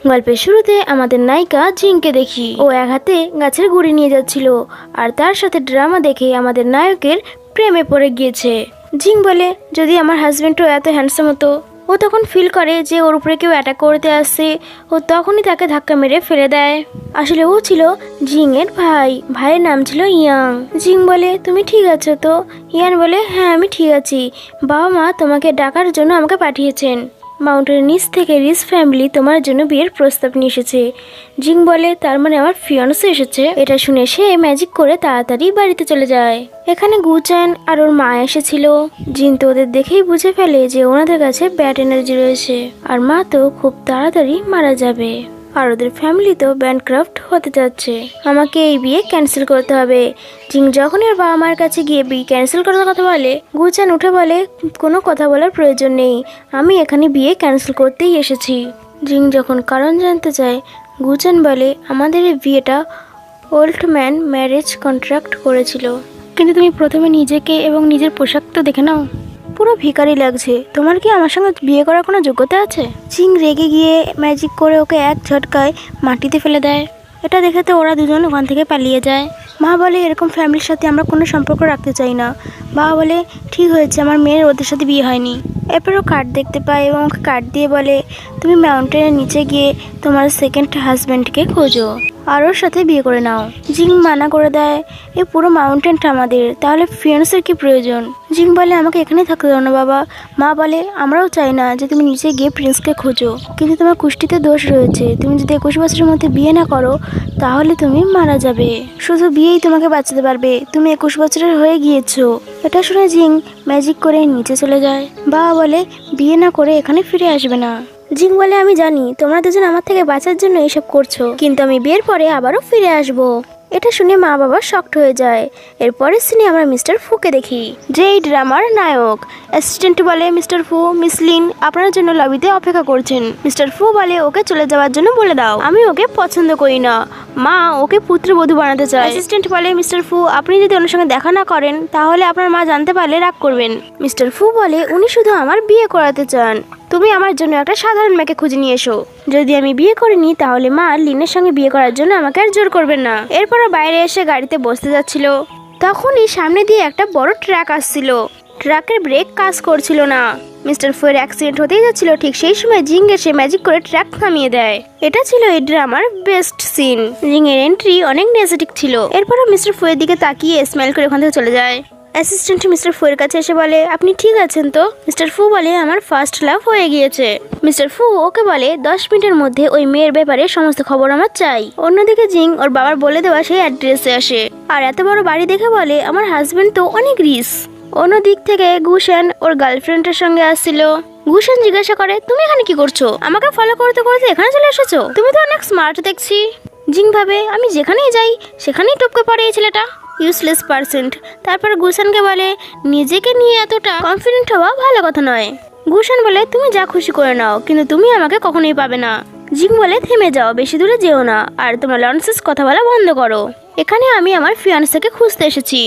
গল্পের শুরুতে আমাদের নায়িকা জিংকে দেখি, ও এক হাতে গাছের গুড়ি নিয়ে যাচ্ছিল আর তার সাথে ড্রামা দেখে আমাদের নায়কের প্রেমে পড়ে গিয়েছে। জিং বলে, যদি আমার হাজবেন্ডও এত হ্যান্ডসাম হতো। ও তখন ফিল করে যে ওর উপরে কেউ অ্যাটাক করতে আসছে, ও তখনই তাকে ধাক্কা মেরে ফেলে দেয়। আসলে ও ছিল জিং এর ভাইয়ের নাম ছিল ইয়াং। জিং বলে, তুমি ঠিক আছো তো? ইয়ান বলে, হ্যাঁ আমি ঠিক আছি, বাবা মা তোমাকে ডাকার জন্য আমাকে পাঠিয়েছেন। মাউন্টেনের নিচ থেকে রিস ফ্যামিলি তোমার জন্য বিয়ের প্রস্তাব নিয়ে এসেছে। জিং বলে, তার মানে আমার ফিয়ান্সে এসেছে। এটা শুনে সে ম্যাজিক করে তাড়াতাড়ি বাড়িতে চলে যায়। এখানে গুচান আর ওর মা এসেছিল। জিন তো ওদের দেখেই বুঝে ফেলে যে ওনাদের কাছে ব্যাড এনার্জি রয়েছে, আর মা তো খুব তাড়াতাড়ি মারা যাবে, আর ওদের ফ্যামিলি তো ব্যানক্রাফট হতে যাচ্ছে। আমাকে এই বিয়ে ক্যান্সেল করতে হবে। জিং যখন এর বাবা মার কাছে গিয়ে বিয়ে ক্যান্সেল করার কথা বলে, গুচান উঠে বলে, কোনো কথা বলার প্রয়োজন নেই, আমি এখানে বিয়ে ক্যান্সেল করতেই এসেছি। জিং যখন কারণ জানতে চায়, গুচান বলে, আমাদের এই বিয়েটা ওল্ড ম্যান ম্যারেজ কন্ট্রাক্ট করেছিল, কিন্তু তুমি প্রথমে নিজেকে এবং নিজের পোশাক তো দেখে নাও, পুরো ভিখারি লাগছে, তোমার কি আমার সঙ্গে বিয়ে করার কোনো যোগ্যতা আছে? জিং রেগে গিয়ে ম্যাজিক করে ওকে এক ঝটকায় মাটিতে ফেলে দেয়। এটা দেখে তো ওরা দুজন ওখান থেকে পালিয়ে যায়। মা বলে, এরকম ফ্যামিলির সাথে আমরা কোনো সম্পর্ক রাখতে চাই না। বাবা বলে, ঠিক হয়েছে, আমার মেয়ের ওদের সাথে বিয়ে হয়নি। এরপর ও কার্ড দেখতে পায় এবং ওকে কার্ড দিয়ে বলে, তুমি মাউন্টেনের নিচে গিয়ে তোমার সেকেন্ড হাজব্যান্ডকে খোঁজো আর ওর সাথে বিয়ে করে নাও। জিং মানা করে দেয়, এই পুরো মাউন্টেনটা আমাদের, তাহলে ফিয়ান্সের কি প্রয়োজন? জিং বলে, আমাকে এখানেই থাকতে দাও না বাবা। মা বলে, আমরাও চাই না যে তুমি নিচে গিয়ে প্রিন্সকে খোঁজো, কিন্তু তোমার কুষ্টিতে দোষ রয়েছে, তুমি যদি 21 বছরের মধ্যে বিয়ে না করো তাহলে তুমি মারা যাবে, শুধু বিয়েই তোমাকে বাঁচাতে পারবে, তুমি 21 বছরের হয়ে গিয়েছো। এটা শুনে জিং ম্যাজিক করে নিচে চলে যায়। বাবা বলে, বিয়ে না করে এখানে ফিরে আসবে না। জিং বলে, আমি জানি তোমরা দুজন আমার থেকে বাঁচার জন্য এসব করছো, কিন্তু আমি বিয়ের পরে আবারও ফিরে আসবো। এটা শুনে মা বাবা শকড হয়ে যায়। এরপরের সিনে আমরা মিস্টার ফুকে দেখি, যে এই ড্রামার নায়ক। অ্যাসিস্ট্যান্ট বলে, মিস্টার ফু, মিস লিন আপনার জন্য লবিতে অপেক্ষা করছেন। মিস্টার ফু বলে, ওকে চলে যাওয়ার জন্য বলে দাও, আমি ওকে পছন্দ করি না, মা ওকে পুত্রবধূ বানাতে চায়। অ্যাসিস্ট্যান্ট বলে, মিস্টার ফু, আপনি যদি ওনার সঙ্গে দেখা না করেন তাহলে আপনার মা জানতে পারলে রাগ করবেন। মিস্টার ফু বলে, উনি শুধু আমার বিয়ে করাতে চান, তুমি আমার জন্য একটা সাধারণ মেয়েকে খুঁজে নিয়ে এসো। যদি আমি বিয়ে করিনি তাহলে মা লিনের সঙ্গে বিয়ে করার জন্য আমাকে আর জোর করবেন না। এরপরও বাইরে এসে গাড়িতে বসতে যাচ্ছিল, তখনই সামনে দিয়ে একটা বড় ট্রাক আসছিল। ট্রাকের ব্রেক কাজ করছিল না। মিস্টার ফুয়ের অ্যাক্সিডেন্ট হতেই যাচ্ছিল, ঠিক সেই সময় জিং এসে ম্যাজিক করে ট্রাক থামিয়ে দেয়। এটা ছিল এই ড্রামার বেস্ট সিন। জিং এর এন্ট্রি অনেক নেজেটিক ছিল। এরপরও মিস্টার ফুয়ের দিকে তাকিয়ে স্মাইল করে ওখান থেকে চলে যায়। অ্যাসিস্ট্যান্ট মিস্টার ফুয়ের কাছে এসে বলে, আপনি ঠিক আছেন তো? মিস্টার ফু বলে, আমার ফার্স্ট লাভ হয়ে গিয়েছে। মিস্টার ফু ওকে বলে, 10 মিনিটের মধ্যে ওই মেয়ের ব্যাপারে সমস্ত খবর আমার চাই। অন্যদিকে জিং ওর বাবার বলে দেওয়া সেই অ্যাড্রেসে আসে, আর এত বড় বাড়ি দেখে বলে, আমার হাজবেন্ড তো অনেক রিচ। অন্য দিক থেকে গুশান ওর গার্লফ্রেন্ডের সঙ্গে আসছিল। গুশান জিজ্ঞাসা করে, তুমি এখানে কি করছো? আমাকে ফলো করতে করতে এখানে চলে এসেছো? তুমি তো অনেক স্মার্ট দেখছি। জিং ভাবে, আমি যেখানেই যাই সেখানেই টপকে পড়ে এই ছেলেটা, ইউজলেস পার্সেন্ট। তারপর গুশানকে বলে, নিজেকে নিয়ে এতটা কনফিডেন্ট হওয়া ভালো কথা নয়। গুশান বলে, তুমি যা খুশি করে নাও, কিন্তু তুমি আমাকে কখনোই পাবে না। জিং বলে, থেমে যাও, বেশি দূরে যেও না, আর তোমার লনসেন্স কথা বলা বন্ধ করো, এখানে আমি আমার ফিয়ান্সেকে খুঁজতে এসেছি।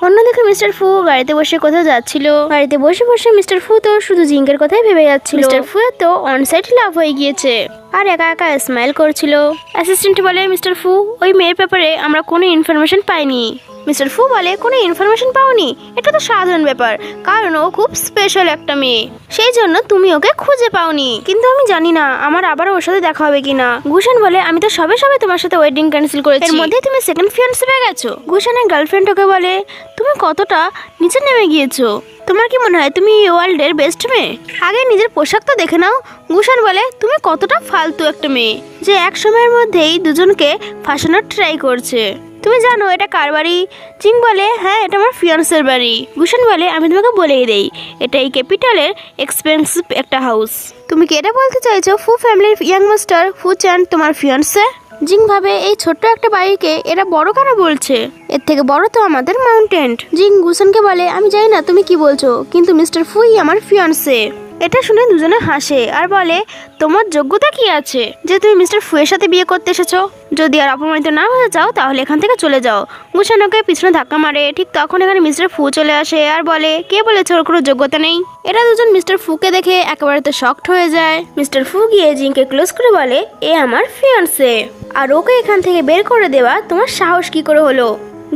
অন্যদিকে মিস্টার ফু গাড়িতে বসে কোথাও যাচ্ছিল। গাড়িতে বসে বসে মিস্টার ফু তো শুধু জিঙ্কের কথাই ভেবে যাচ্ছিল। মিস্টার ফু তো অনসাইট লাভ হয়ে গিয়েছে আর একা একা স্মাইল করছিল। অ্যাসিস্ট্যান্ট বলে, মিস্টার ফু, ওই মেয়ের ব্যাপারে আমরা কোনো ইনফরমেশন পাইনি। মিস্টার ফু বলে, কোনো ইনফরমেশন পাওনি? এটা তো সাধারণ ব্যাপার, কারণ ও খুব স্পেশাল একটা মেয়ে, সেই জন্য তুমি ওকে খুঁজে পাওনি। কিন্তু আমি জানি না আমার আবার ওর সাথে দেখা হবে কিনা। গুশান বলে, আমি তো সবে সবে তোমার সাথে ওয়েডিং ক্যান্সেল করেছি, এর মধ্যে তুমি সেকেন্ড ফিয়ান্সে পেয়ে গেছো। গুশানের গার্লফ্রেন্ড ওকে বলে, তুমি কতটা নিচে নেমে গিয়েছো, তোমার কি মনে হয় তুমি ওয়ার্ল্ডের বেস্ট মেয়ে? আগে নিজের পোশাক তো দেখে নাও। গুশান বলে, তুমি কতটা ফালতু একটা মেয়ে যে এক সময়ের মধ্যেই দুজনকে ফাঁসানোর ট্রাই করছে। তুমি জানো এটা কার বাড়ি? জিং বলে, হ্যাঁ এটা আমার ফিয়ান্সের বাড়ি। গুশান বলে, আমি তোমাকে বলেই দেই, এটা এই ক্যাপিটালের এক্সপেন্সিভ একটা হাউস। তুমি কি এটা বলতে চাইছো ফু ফ্যামিলির ইয়াং মাস্টার ফু চ্যান তোমার ফিয়ান্সে? জিং ভাবে, এই ছোট্ট একটা বাড়িকে এরা বড় কেন বলছে? এর থেকে বড় তো আমাদের মাউন্টেন। জিং গুশানকে বলে, আমি জানি না তুমি কি বলছো, কিন্তু মিস্টার ফুই আমার ফিয়ান্সে। এটা শুনে দুজনে হাসে আর বলে, তোমার যোগ্যতা কি আছে যে তুমি মিস্টার ফুয়ের সাথে বিয়ে করতে এসেছো? যদি আর অপমানিত না হতে চাও তাহলে এখান থেকে চলে যাও। গুলশান ওকে পিছনে ধাক্কা মারে। ঠিক তখন এখানে মিস্টার ফু চলে আসে আর বলে, কে বলেছে ওর কোনো যোগ্যতা নেই? এরা দুজন মিস্টার ফুকে দেখে একেবারে তো শকড হয়ে যায়। মিস্টার ফু গিয়ে জিংকে ক্লোজ করে বলে, এ আমার ফিয়ান্সে, আর ওকে এখান থেকে বের করে দেওয়া তোমার সাহস কি করে হলো?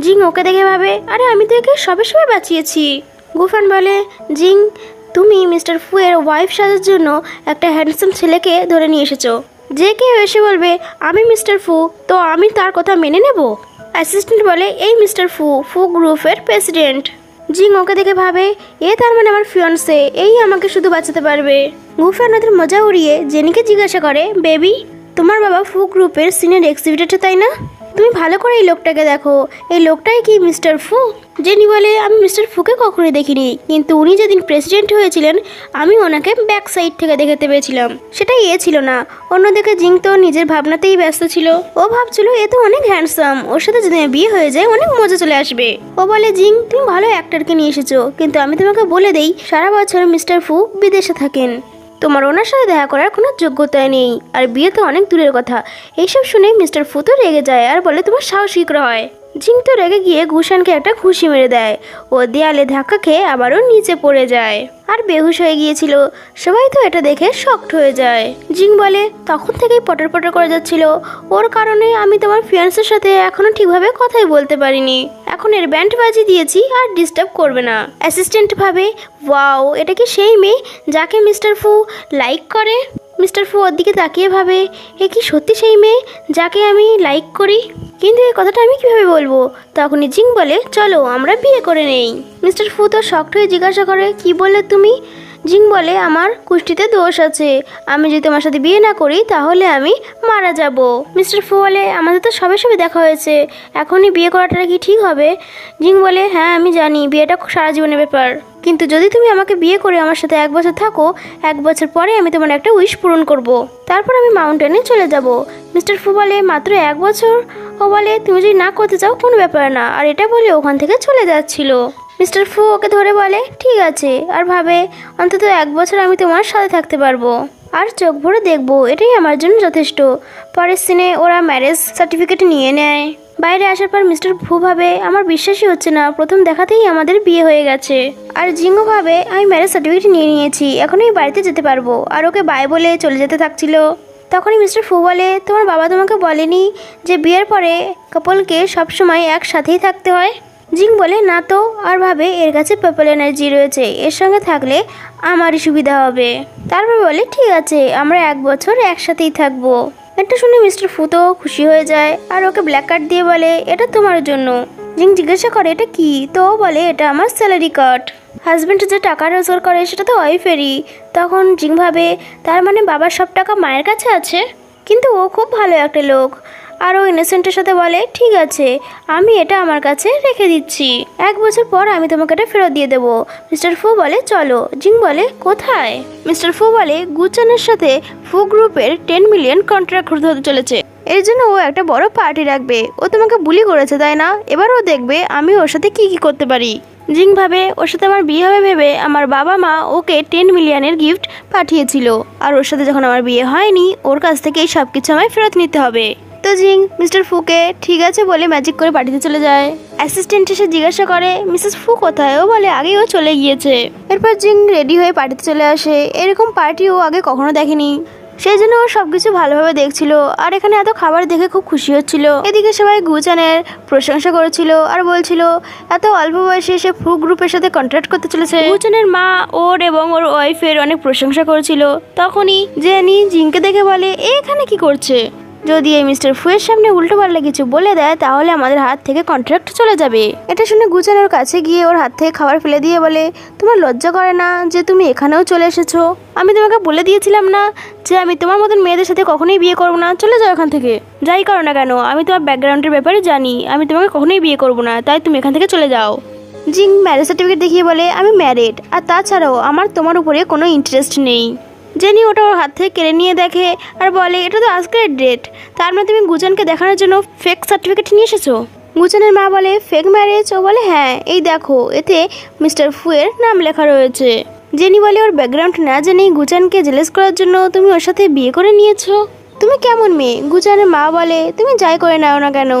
জিং ওকে দেখে ভাবে, আরে আমি তো একে সবে সবে বাঁচিয়েছি। গুফান বলে, জিং তুমি মিস্টার ফু এর ওয়াইফ সাজার জন্য একটা হ্যান্ডসাম ছেলেকে ধরে নিয়ে এসেছো। যে কেউ এসে বলবে আমি মিস্টার ফু, তো আমি তার কথা মেনে নেব? অ্যাসিস্ট্যান্ট বলে, এই মিস্টার ফু, ফু গ্রুপের প্রেসিডেন্ট। জিং ওকে দেখে ভাবে, এ তার মানে আমার ফিয়ন্সে, এই আমাকে শুধু বাঁচাতে পারবে। গুফান ওদের মজা উড়িয়ে জেনিকে জিজ্ঞাসা করে, বেবি তোমার বাবা ফু গ্রুপের সিনিয়র এক্সিকিউটিভ তাই না? তুমি ভালো করে এই লোকটাকে দেখো, এই লোকটাই কি মিস্টার ফু? জেনি বলে, আমি মিস্টার ফুকে কখনোই দেখিনি, কিন্তু উনি যেদিন প্রেসিডেন্ট হয়েছিলেন আমি ওনাকে ব্যাক সাইড থেকে দেখতে পেয়েছিলাম। সেটা এ ছিল না। অন্যদিকে জিং তো নিজের ভাবনাতেই ব্যস্ত ছিল। ও ভাবছিল এ তো অনেক হ্যান্ডসাম, ওর সাথে যদি বিয়ে হয়ে যায় অনেক মজা চলে আসবে। ও বলে, জিং তুমি ভালো অ্যাক্টরকে নিয়ে এসেছো, কিন্তু আমি তোমাকে বলে দেই সারা বছর মিস্টার ফু বিদেশে থাকেন, তোমার ওনার সাথে দেখা করার কোনো যোগ্যতা নেই, আর বিয়ে তো অনেক দূরের কথা। এইসব শুনে মিস্টার ফু তো রেগে যায় আর বলে, তোমার সাহস কি করে হয়? জিং তো রেগে গিয়ে গুশানকে একটা ঘুষি মেরে দেয়। ও দেয়ালে ধাক্কা খেয়ে আবারও নিচে পড়ে যায় আর বেহুশ হয়ে গিয়েছিল। সবাই তো এটা দেখে শকড হয়ে যায়। জিং বলে, তখন থেকেই পটর পটর করে যাচ্ছিল, ওর কারণে আমি তোমার ফিয়ান্সের সাথে এখনো ঠিকভাবে কথাই বলতে পারিনি। এখন এর ব্যান্ড বাজি দিয়েছি, আর ডিস্টার্ব করবে না। অ্যাসিস্ট্যান্ট ভাবে, ওয়াও, এটা কি সেই মেয়ে যাকে মিস্টার ফু লাইক করে? মিস্টার ফু ওর দিকে তাকিয়ে ভাবে, এ কি সত্যি সেই মেয়ে যাকে আমি লাইক করি? কিন্তু এই কথাটা আমি কিভাবে বলবো? তখনই জিং বলে, চলো আমরা বিয়ে করে নেই। মিস্টার ফু তো শকড হয়ে জিজ্ঞাসা করে, কি বললে তুমি? জিং বলে, আমার কুষ্টিতে দোষ আছে, আমি যদি তোমার সাথে বিয়ে না করি তাহলে আমি মারা যাব। মিস্টার ফু বলে, আমাদের তো সবে সবে দেখা হয়েছে, এখনই বিয়ে করাটা কি ঠিক হবে? জিং বলে, হ্যাঁ আমি জানি বিয়েটা সারা জীবনের ব্যাপার, কিন্তু যদি তুমি আমাকে বিয়ে করে আমার সাথে 1 বছর থাকো, 1 বছর পরে আমি তোমার একটা উইশ পূরণ করব, তারপর আমি মাউন্টেনে চলে যাব। মিস্টার ফু বলে, মাত্র 1 বছর? ও বলে, তুমি যদি না করতে চাও কোনো ব্যাপার না, আর এটা বলে ওখান থেকে চলে যাচ্ছিল। মিস্টার ফু ওকে ধরে বলে, ঠিক আছে, আর ভাবে অন্তত 1 বছর আমি তোমার সাথে থাকতে পারবো, আর চোখ ভরে দেখবো, এটাই আমার জন্য যথেষ্ট। পরের সিনে ওরা ম্যারেজ সার্টিফিকেট নিয়ে নেয়। বাইরে আসার পর মিস্টার ফু ভাবে, আমার বিশ্বাসই হচ্ছে না, প্রথম দেখাতেই আমাদের বিয়ে হয়ে গেছে। আর জিঙ্গো ভাবে, আমি ম্যারেজ সার্টিফিকেট নিয়ে নিয়েছি, এখনই বাড়িতে যেতে পারবো, আর ওকে বাই বলে চলে যেতে থাকছিল। তখনই মিস্টার ফু বলে, তোমার বাবা তোমাকে বলেনি যে বিয়ের পরে কাপলকে সবসময় একসাথেই থাকতে হয়? জিং বলে, না তো, আর ভাবে এর কাছে পার্পল এনার্জি রয়েছে, এর সঙ্গে থাকলে আমারই সুবিধা হবে। তারপর বলে, ঠিক আছে, আমরা 1 বছর একসাথেই থাকবো। এটা শুনে মিস্টার ফু তো খুশি হয়ে যায় আর ওকে ব্ল্যাক কার্ড দিয়ে বলে, এটা তোমার জন্য। জিং জিজ্ঞাসা করে, এটা কি? তো ও বলে, এটা আমার স্যালারি কার্ড। হাজব্যান্ড যে টাকা রোজগার করে সেটা তো ওয়াইফেরই। তখন জিং ভাবে, তার মানে বাবার সব টাকা মায়ের কাছে আছে, কিন্তু ও খুব ভালো একটা লোক। আর ও ইনোসেন্টের সাথে বলে, ঠিক আছে, আমি এটা আমার কাছে রেখে দিচ্ছি, 1 বছর পর আমি তোমাকে এটা ফেরত দিয়ে দেবো। মিস্টার ফু বলে, চলো। জিং বলে, কোথায়? মিস্টার ফু বলে, গুচানের সাথে ফু গ্রুপের 10 মিলিয়ন কন্ট্রাক্ট হতে চলেছে, এর জন্য ও একটা বড় পার্টি রাখবে। ও তোমাকে বুলি করেছে তাই না? এবার ও দেখবে আমি ওর সাথে কি কি করতে পারি। জিং ভাবে, ওর সাথে আমার বিয়ে হবে ভেবে আমার বাবা মা ওকে 10 মিলিয়নের গিফট পাঠিয়েছিল, আর ওর সাথে যখন আমার বিয়ে হয়নি ওর কাছ থেকে এই সব কিছু আমায় ফেরত নিতে হবে। তো জিং মিস্টার ফুকে ঠিক আছে বলে ম্যাজিক করে পার্টিতে চলে যায়। অ্যাসিস্ট্যান্ট এসে জিজ্ঞাসা করে, মিসেস ফু কোথায়? ও বলে, আগেই ও চলে গিয়েছে। এরপর জিং রেডি হয়ে পার্টিতে চলে আসে। এরকম পার্টি ও আগে কখনো দেখেনি, সেই জন্য ও সবকিছু ভালোভাবে দেখছিল, আর এখানে এত খাবার দেখে খুব খুশি হচ্ছিল। এদিকে সবাই গুচানের প্রশংসা করেছিল আর বলছিল এত অল্প বয়সে সে ফু গ্রুপের সাথে কন্ট্রাক্ট করতে চলেছে। গুচানের মা ওর এবং ওর ওয়াইফের অনেক প্রশংসা করেছিল। তখনই জেনি জিংকে দেখে বলে, এখানে কি করছে? যদি এই মিস্টার ফুয়ের সামনে উল্টো পাল্টা কিছু বলে দেয় তাহলে আমাদের হাত থেকে কন্ট্রাক্ট চলে যাবে। এটা শুনে গুচান ওর কাছে গিয়ে ওর হাত থেকে খাবার ফেলে দিয়ে বলে, তোমার লজ্জা করে না যে তুমি এখানেও চলে এসেছো? আমি তোমাকে বলে দিয়েছিলাম না যে আমি তোমার মতন মেয়েদের সাথে কখনোই বিয়ে করবো না? চলে যাও এখান থেকে, যাই করো না কেন। আমি তোমার ব্যাকগ্রাউন্ডের ব্যাপারে জানি, আমি তোমাকে কখনোই বিয়ে করবো না, তাই তুমি এখান থেকে চলে যাও। জিং ম্যারেজ সার্টিফিকেট দেখিয়ে বলে, আমি ম্যারিড, আর তাছাড়াও আমার তোমার উপরে কোনো ইন্টারেস্ট নেই। জেনি ওটা ওর হাত থেকে কেড়ে নিয়ে দেখে আর বলে, এটা তো আজকের ডেট, তার মানে তুমি গুচানকে দেখানোর জন্য ফেক সার্টিফিকেট নিয়ে এসেছো? গুচানের মা বলে, ফেক ম্যারেজ? ও বলে, হ্যাঁ, এই দেখো, এতে মিস্টার ফুয়ের নাম লেখা রয়েছে। জেনি বলে ওর ব্যাকগ্রাউন্ড না জেনেই গুচানকে জেলেস করার জন্য তুমি ওর সাথে বিয়ে করে নিয়েছো। তুমি কেমন মেয়ে? গুচানের মা বলে তুমি যাই করে নাও না কেন,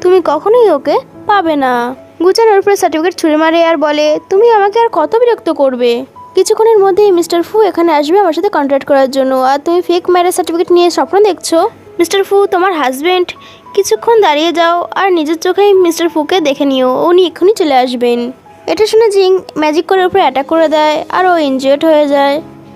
তুমি কখনোই ওকে পাবে না। গুচান ওর উপরে সার্টিফিকেট ছুঁড়ে মারে আর বলে তুমি আমাকে আর কত বিরক্ত করবে। কিছুক্ষণের মধ্যেই মিস্টার ফু এখানে আসবে আমার সাথে কন্ট্যাক্ট করার জন্য, আর তুমি ফেক ম্যারেজ সার্টিফিকেট নিয়ে স্বপ্ন দেখছো। মিস্টার ফু তোমার হাজবেন্ড, কিছুক্ষণ দাঁড়িয়ে যাও আর নিজের চোখেই মিস্টার ফুকে দেখে নিও, উনি এক্ষুনি চলে আসবেন। এটা শুনে জিং ম্যাজিক করে উপরে অ্যাটাক করে দেয় আর ও ইনজিওর্ড হয়ে যায়।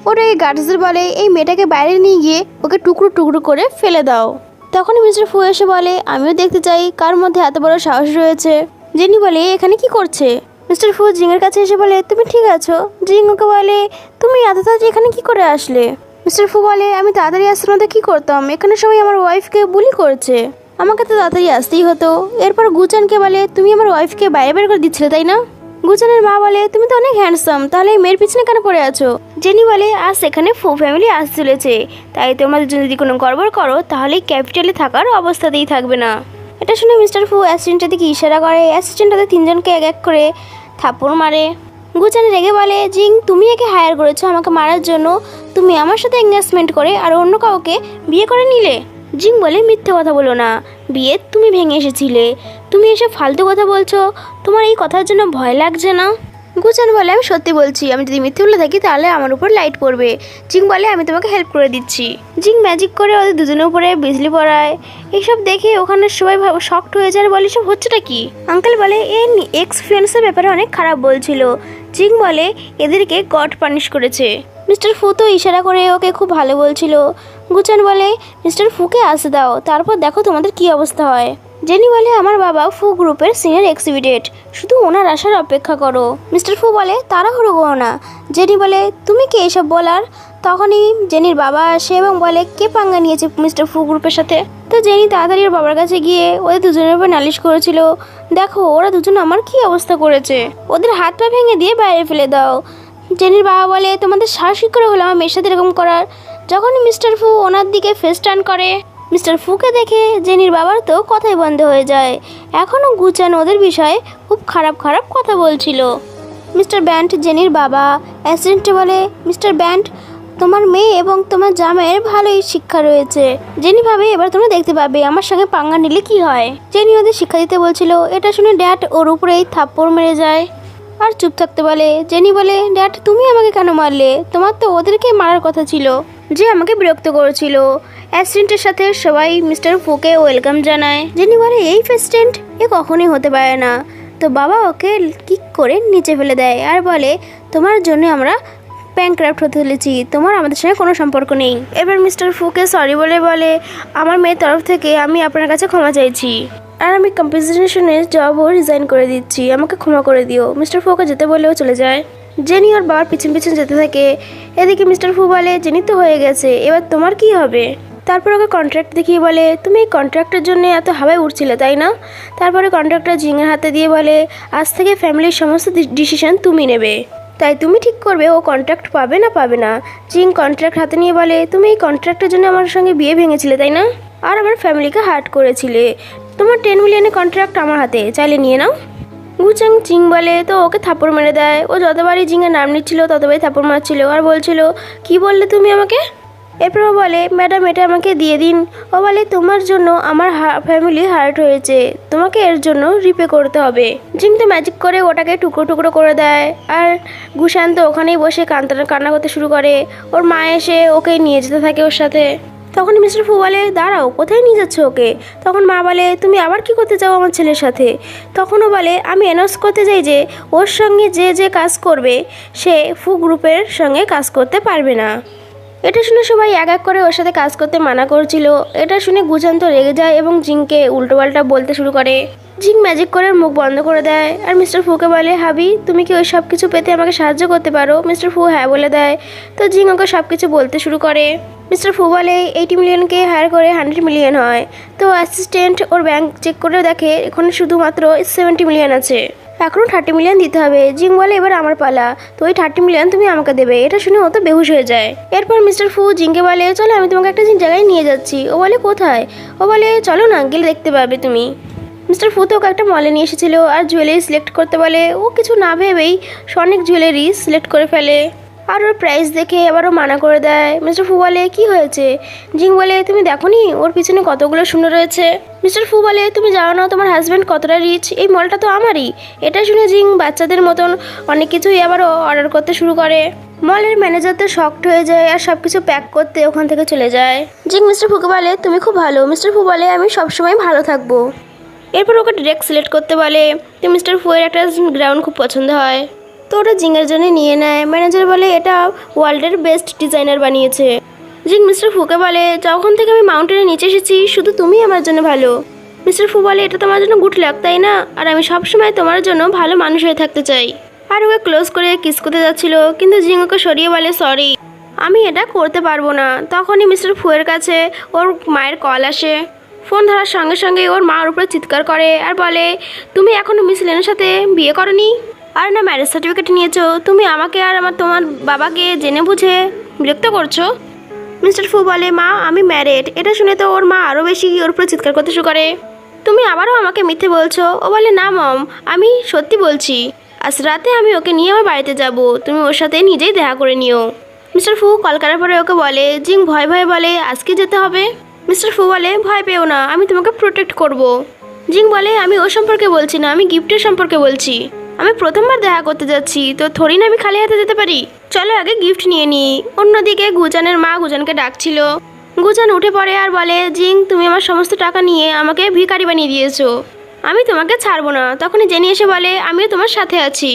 ওরা এই গার্ডসদের বলে এই মেয়েটাকে বাইরে নিয়ে গিয়ে ওকে টুকরো টুকরো করে ফেলে দাও। তখনই মিস্টার ফু এসে বলে আমিও দেখতে চাই কার মধ্যে এত বড় সাহস রয়েছে। জেনি বলে এখানে কি করছে? মিস্টার ফু জিংয়ের কাছে এসে বলে তুমি ঠিক আছো? জিং ওকে বলে তুমি এত তাড়াতাড়ি এখানে কি করে আসলে? মিস্টার ফু বলে আমি তাড়াতাড়ি আসতে না তো কি করতাম, এখানে সবাই আমার ওয়াইফকে বুলি করছে, আমাকে তো তাড়াতাড়ি আসতেই হতো। এরপর গুচানকে বলে তুমি আমার ওয়াইফকে বাইরে বের করে দিচ্ছিলে তাই না? গুচানের মা বলে তুমি তো অনেক হ্যান্ডসাম, তাহলে এই মেয়ের পিছনে কেন পড়ে আছো? জেনি বলে আজ সেখানে ফু ফ্যামিলি আস চলেছে, তাই তোমরা দুজন যদি কোনো গড়বড় করো তাহলে ক্যাপিটালে থাকার অবস্থাতেই থাকবে না। এটা শুনে মিস্টার ফু অ্যাসিস্ট্যান্টের দিকে ইশারা করে, অ্যাসিস্ট্যান্ট তাদের তিনজনকে এক এক করে থাপ্পড় মারে। গুচান রেগে বলে জিং তুমি একে হায়ার করেছো আমাকে মারার জন্য, তুমি আমার সাথে এঙ্গেজমেন্ট করে আর অন্য কাউকে বিয়ে করে নিলে। জিং বলে মিথ্যে কথা বলো না, বিয়ে তুমি ভেঙে এসেছিলে, তুমি এসে ফালতু কথা বলছো, তোমার এই কথার জন্য ভয় লাগছে না? গুচান বলে আমি সত্যি বলছি, আমি যদি মিথ্যে বলে থাকি তাহলে আমার উপর লাইট পড়বে। জিং বলে আমি তোমাকে হেল্প করে দিচ্ছি। জিং ম্যাজিক করে ওদের দুজনের উপরে বিজলি পড়ায়। এইসব দেখে ওখানে সবাই শকড হয়ে যায়, বলে সব হচ্ছেটা কি? আঙ্কেল বলে এর এক্স ফ্রেন্ডসের ব্যাপারে অনেক খারাপ বলছিল। জিং বলে এদেরকে গড পানিশ করেছে। মিস্টার ফু তো ইশারা করে ওকে খুব ভালো বলছিল। গুচান বলে মিস্টার ফুকে আসতে দাও, তারপর দেখো তোমাদের কি অবস্থা হয়। জেনি বলে আমার বাবা ফু গ্রুপের সিনিয়র এক্সিকিউটিভ, শুধু ওনার আসার অপেক্ষা করো। মিস্টার ফু বলে তাড়াহুড়ো করো না। জেনি বলে তুমি কে এসব বলার? তখনই জেনির বাবা আসে এবং বলে কে পাঙ্গা নিয়েছে মিস্টার ফু গ্রুপের সাথে। তো জেনি তাড়াতাড়ি ওর বাবার কাছে গিয়ে ওদের দুজনের উপর নালিশ করেছিল, দেখো ওরা দুজন আমার কি অবস্থা করেছে, ওদের হাত পা ভেঙে দিয়ে বাইরে ফেলে দাও। জেনির বাবা বলে তোমাদের সাহস কি করে হলো আমার মেয়ের সাথে এরকম করার? যখনই মিস্টার ফু ওনার দিকে ফেস টার্ন করে, মিস্টার ফুকে দেখে জেনির বাবার তো কথাই বন্ধ হয়ে যায়। এখনও গুচান ওদের বিষয়ে খুব খারাপ খারাপ কথা বলছিল। মিস্টার ব্যান্ড জেনির বাবা অ্যাসিস্ট্যান্টে বলে মিস্টার ব্যান্ড তোমার মেয়ে এবং তোমার জামাইয়ের ভালোই শিক্ষা রয়েছে, জেনি ভাবে এবার তোমরা দেখতে পাবে আমার সঙ্গে পাঙ্গা নিলে কি হয়। জেনি ওদের শিক্ষা দিতে বলছিল, এটা শুনে ড্যাড ওর উপরেই থাপ্পড় মেরে যায় আর চুপ থাকতে বলে। জেনি বলে ড্যাড তুমি আমাকে কেন মারলে? তোমার তো ওদেরকে মারার কথা ছিল যে আমাকে বিরক্ত করেছিল। অ্যাসিস্ট্যান্টের সাথে সবাই মিস্টার ফুকে ওয়েলকাম জানায়। জেনি বলে এই প্রেসিডেন্ট এ কখনোই হতে পারে না। তো বাবা ওকে কিক করে নিচে ফেলে দেয় আর বলে তোমার জন্য আমরা ব্যাংকরাপ্ট হতে চলেছি, তোমার আমাদের সঙ্গে কোনো সম্পর্ক নেই। এবার মিস্টার ফুকে সরি বলে আমার মেয়ের তরফ থেকে আমি আপনার কাছে ক্ষমা চাইছি আর আমি কম্পেনসেশনের জবও রিজাইন করে দিচ্ছি, আমাকে ক্ষমা করে দিও। মিস্টার ফুকে যেতে বলেও চলে যায়। জেনি ওর বাবার পিছন পিছন যেতে থাকে। এদিকে মিস্টার ফু বলে জেনি তো হয়ে গেছে, এবার তোমার কি হবে? তারপর ওকে কন্ট্রাক্ট দেখিয়ে বলে তুমি এই কন্ট্রাক্টের জন্য এত হাওয়ায় উঠছিলে তাই না? তারপরে কন্ট্রাক্টটা জিংয়ের হাতে দিয়ে বলে আজ থেকে ফ্যামিলির সমস্ত ডিসিশন তুমি নেবে, তাই তুমি ঠিক করবে ও কন্ট্রাক্ট পাবে না পাবে না। জিং কন্ট্রাক্ট হাতে নিয়ে বলে তুমি এই কন্ট্রাক্টের জন্য আমার সঙ্গে বিয়ে ভেঙেছিলে তাই না, আর আমার ফ্যামিলিকে হার্ট করেছিলে, তোমার 10 মিলিয়নের কন্ট্রাক্ট আমার হাতে, চাইলে নিয়ে নাও। গুচাং জিং বলে তো ওকে থাপ্পড় মেরে দেয়। ও যতবারই জিংয়ের নাম নিচ্ছিল ততবারই থাপ্পড় মারছিল আর বলছিল কি বললে তুমি আমাকে? এরপর ও বলে ম্যাডাম এটা আমাকে দিয়ে দিন। ও বলে তোমার জন্য আমার ফ্যামিলি হার্ট হয়েছে, তোমাকে এর জন্য রিপে করতে হবে। জিং তো ম্যাজিক করে ওটাকে টুকরো টুকরো করে দেয় আর গুশান তো ওখানেই বসে কান্না করতে শুরু করে। ওর মা এসে ওকে নিয়ে যেতে থাকে ওর সাথে। তখন মিস্টার ফু বলে দাঁড়াও কোথায় নিয়ে যাচ্ছে ওকে? তখন মা বলে তুমি আবার কি করতে চাও আমার ছেলের সাথে? তখনও বলে আমি অ্যানাউন্স করতে চাই যে ওর সঙ্গে যে যে কাজ করবে সে ফু গ্রুপের সঙ্গে কাজ করতে পারবে না। এটা শুনে সবাই এক এক করে ওর সাথে কাজ করতে মানা করছিল। এটা শুনে গুচান তো রেগে যায় এবং জিংকে উল্টোপাল্টা বলতে শুরু করে। জিং ম্যাজিক করে মুখ বন্ধ করে দেয় আর মিস্টার ফুকে বলে হাবি তুমি কি ওই সব কিছু পেতে আমাকে সাহায্য করতে পারো? মিস্টার ফু হ্যাঁ বলে দেয়। তো জিং ওকে সব কিছু বলতে শুরু করে। মিস্টার ফু বলে 80 মিলিয়নকে হায়ার করে 100 মিলিয়ন হয়। তো অ্যাসিস্ট্যান্ট ওর ব্যাংক চেক করে দেখে এখন শুধুমাত্র 70 মিলিয়ন আছে, এখনও 30 মিলিয়ন দিতে হবে। জিং বলে এবার আমার পালা, তো ওই 30 মিলিয়ন তুমি আমাকে দেবে। এটা শুনে ও তো বেহুশ হয়ে যায়। এরপর মিস্টার ফু জিংকে বলে চলো আমি তোমাকে একটা জায়গায় নিয়ে যাচ্ছি। ও বলে কোথায়? ও বলে চলো না, গেলে দেখতে পাবে তুমি। মিস্টার ফু তো ওকে একটা মলে নিয়ে এসেছিলো আর জুয়েলারি সিলেক্ট করতে বলে। ও কিছু না ভেবেই অনেক জুয়েলারি সিলেক্ট করে ফেলে। আর ওর প্রাইস দেখে আবারও মানা করে দেয়। মিস্টার ফু বলে কি হয়েছে? জিং বলে তুমি দেখোনি ওর পিছনে কতগুলো শূন্য রয়েছে? মিস্টার ফু বলে তুমি জানো না তোমার হাজব্যান্ড কতটা রিচ, এই মলটা তো আমারই। এটা শুনে জিং বাচ্চাদের মতন অনেক কিছুই আবারও অর্ডার করতে শুরু করে। মলের ম্যানেজার তো শকড হয়ে যায় আর সবকিছু প্যাক করতে ওখান থেকে চলে যায়। জিং মিস্টার ফুকে বলে তুমি খুব ভালো। মিস্টার ফু বলে আমি সবসময় ভালো থাকবো। এরপর ওকে ডিরেক্ট সিলেক্ট করতে বলে। তো মিস্টার ফুয়ের একটা গ্রাউন্ড খুব পছন্দ হয়, তো ওটা জিংয়ের জন্য নিয়ে নেয়। ম্যানেজার বলে এটা ওয়ার্ল্ডের বেস্ট ডিজাইনার বানিয়েছে। জিং মিস্টার ফুকে বলে যখন থেকে আমি মাউন্টেনের নিচে এসেছি শুধু তুমি আমার জন্য ভালো। মিস্টার ফু বলে এটা তোমার জন্য গুড লাক তাই না, আর আমি সবসময় তোমার জন্য ভালো মানুষ হয়ে থাকতে চাই। আর ওকে ক্লোজ করে কিস করতে যাচ্ছিল, কিন্তু জিং ওকে সরিয়ে বলে সরি আমি এটা করতে পারবো না। তখনই মিস্টার ফুয়ের কাছে ওর মায়ের কল আসে। ফোন ধরার সঙ্গে সঙ্গে ওর মার উপরে চিৎকার করে আর বলে তুমি এখনো মিস লেনের সাথে বিয়ে করনি, আর না ম্যারেজ সার্টিফিকেট নিয়েছো। তুমি আমাকে আর তোমার বাবাকে জেনে বুঝে বিরক্ত করছো। মিস্টার ফু বলে মা আমি ম্যারেড। এটা শুনে তো ওর মা আরও বেশি ওর উপরে চিৎকার করতে শুরু করে, তুমি আবারও আমাকে মিথ্যে বলছো। ও বলে না মম আমি সত্যি বলছি, আজ রাতে আমি ওকে নিয়ে আমার বাড়িতে যাব, তুমি ওর সাথে নিজেই দেখা করে নিও। মিস্টার ফু কল করার পরে ওকে বলে। জিং ভয় ভয় বলে আজকে যেতে হবে। মিস্টার ফু বলে ভয় পেও না, আমি তোমাকে প্রোটেক্ট করব। জিং বলে আমি ও সম্পর্কে বলছি না, আমি গিফটের সম্পর্কে বলছি। আমি প্রথমবার দেখা করতে যাচ্ছি, তো থোড়ি না আমি খালি হাতে যেতে পারি, চলো আগে গিফট নিয়ে নিই। অন্যদিকে গুজানের মা গুজানকে ডাকছিল। গুজান উঠে পড়ে আর বলে জিং তুমি আমার সমস্ত টাকা নিয়ে আমাকে ভিখারি বানিয়ে দিয়েছো, আমি তোমাকে ছাড়বো না। তখনই জেনি এসে বলে আমিও তোমার সাথে আছি।